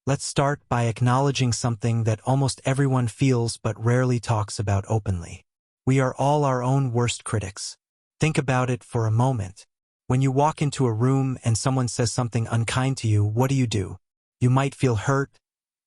Let's start by acknowledging something that almost everyone feels but rarely talks about openly. We are all our own worst critics. Think about it for a moment. When you walk into a room and someone says something unkind to you, what do? You might feel hurt,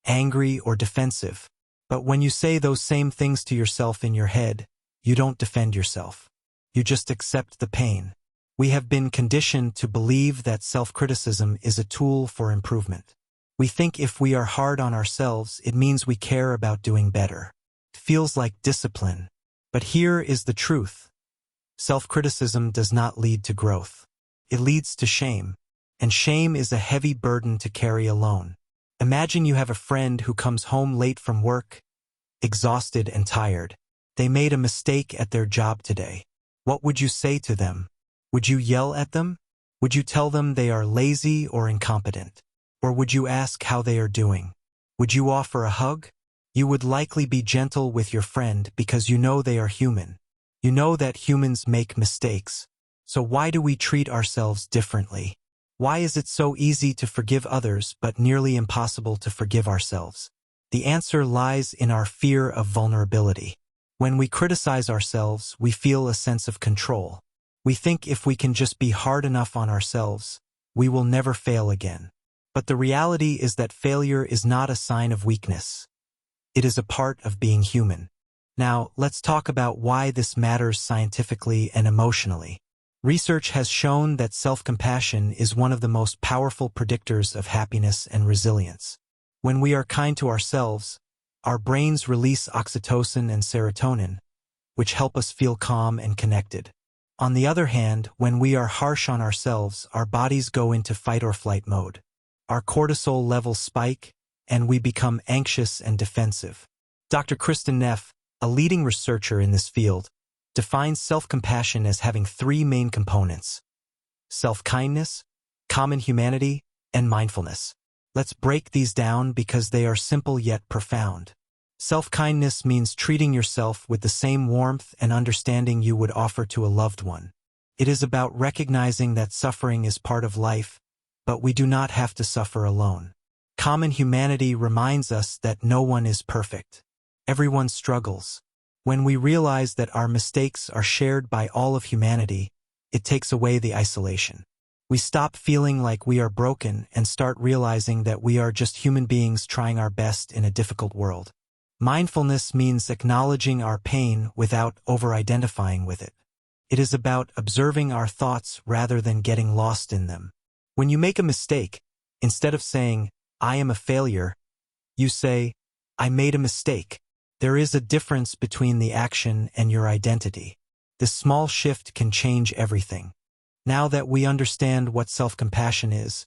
angry, or defensive. But when you say those same things to yourself in your head, you don't defend yourself. You just accept the pain. We have been conditioned to believe that self-criticism is a tool for improvement. We think if we are hard on ourselves, it means we care about doing better. It feels like discipline. But here is the truth. Self-criticism does not lead to growth. It leads to shame. And shame is a heavy burden to carry alone. Imagine you have a friend who comes home late from work, exhausted and tired. They made a mistake at their job today. What would you say to them? Would you yell at them? Would you tell them they are lazy or incompetent? Or would you ask how they are doing? Would you offer a hug? You would likely be gentle with your friend because you know they are human. You know that humans make mistakes. So why do we treat ourselves differently? Why is it so easy to forgive others but nearly impossible to forgive ourselves? The answer lies in our fear of vulnerability. When we criticize ourselves, we feel a sense of control. We think if we can just be hard enough on ourselves, we will never fail again. But the reality is that failure is not a sign of weakness. It is a part of being human. Now, let's talk about why this matters scientifically and emotionally. Research has shown that self-compassion is one of the most powerful predictors of happiness and resilience. When we are kind to ourselves, our brains release oxytocin and serotonin, which help us feel calm and connected. On the other hand, when we are harsh on ourselves, our bodies go into fight-or-flight mode. Our cortisol levels spike, and we become anxious and defensive. Dr. Kristen Neff, a leading researcher in this field, defines self-compassion as having three main components: self-kindness, common humanity, and mindfulness. Let's break these down because they are simple yet profound. Self-kindness means treating yourself with the same warmth and understanding you would offer to a loved one. It is about recognizing that suffering is part of life, but we do not have to suffer alone. Common humanity reminds us that no one is perfect. Everyone struggles. When we realize that our mistakes are shared by all of humanity, it takes away the isolation. We stop feeling like we are broken and start realizing that we are just human beings trying our best in a difficult world. Mindfulness means acknowledging our pain without over-identifying with it. It is about observing our thoughts rather than getting lost in them. When you make a mistake, instead of saying, "I am a failure," you say, "I made a mistake." There is a difference between the action and your identity. This small shift can change everything. Now that we understand what self-compassion is,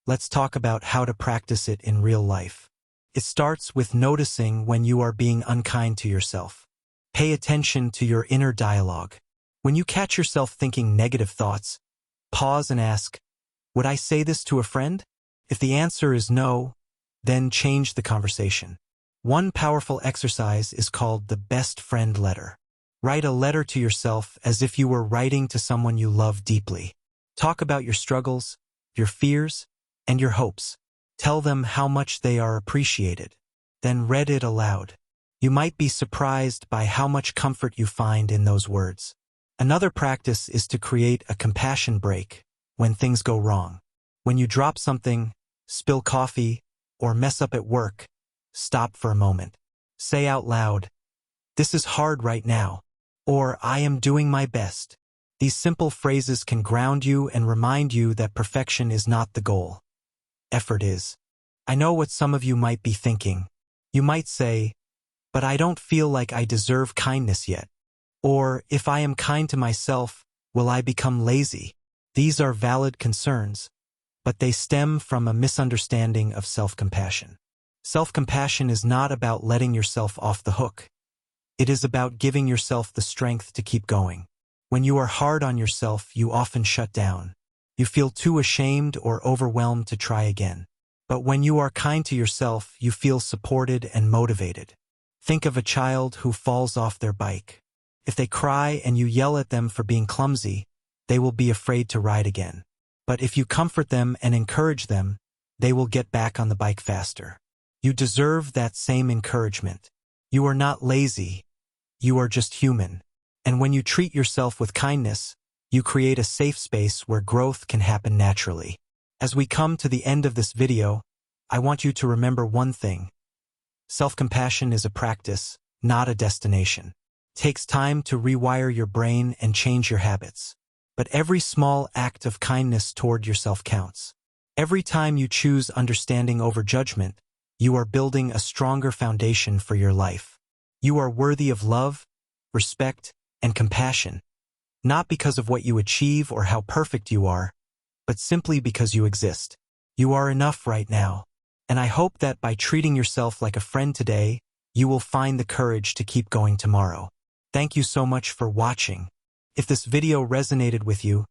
let's talk about how to practice it in real life. It starts with noticing when you are being unkind to yourself. Pay attention to your inner dialogue. When you catch yourself thinking negative thoughts, pause and ask, "Would I say this to a friend?" If the answer is no, then change the conversation. One powerful exercise is called the best friend letter. Write a letter to yourself as if you were writing to someone you love deeply. Talk about your struggles, your fears, and your hopes. Tell them how much they are appreciated. Then read it aloud. You might be surprised by how much comfort you find in those words. Another practice is to create a compassion break when things go wrong. When you drop something, spill coffee, or mess up at work, stop for a moment. Say out loud, "This is hard right now," or "I am doing my best." These simple phrases can ground you and remind you that perfection is not the goal. Effort is. I know what some of you might be thinking. You might say, "But I don't feel like I deserve kindness yet." Or, "If I am kind to myself, will I become lazy?" These are valid concerns, but they stem from a misunderstanding of self-compassion. Self-compassion is not about letting yourself off the hook. It is about giving yourself the strength to keep going. When you are hard on yourself, you often shut down. You feel too ashamed or overwhelmed to try again. But when you are kind to yourself, you feel supported and motivated. Think of a child who falls off their bike. If they cry and you yell at them for being clumsy, they will be afraid to ride again. But if you comfort them and encourage them, they will get back on the bike faster. You deserve that same encouragement. You are not lazy. You are just human. And when you treat yourself with kindness, you create a safe space where growth can happen naturally. As we come to the end of this video, I want you to remember one thing. Self-compassion is a practice, not a destination. It takes time to rewire your brain and change your habits. But every small act of kindness toward yourself counts. Every time you choose understanding over judgment, you are building a stronger foundation for your life. You are worthy of love, respect, and compassion, not because of what you achieve or how perfect you are, but simply because you exist. You are enough right now. And I hope that by treating yourself like a friend today, you will find the courage to keep going tomorrow. Thank you so much for watching. If this video resonated with you,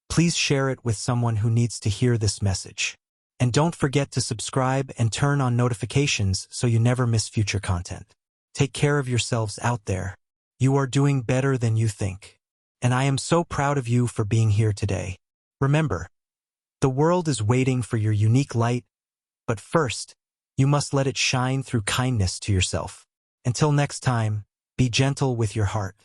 please share it with someone who needs to hear this message. And don't forget to subscribe and turn on notifications so you never miss future content. Take care of yourselves out there. You are doing better than you think. And I am so proud of you for being here today. Remember, the world is waiting for your unique light, but first, you must let it shine through kindness to yourself. Until next time, be gentle with your heart.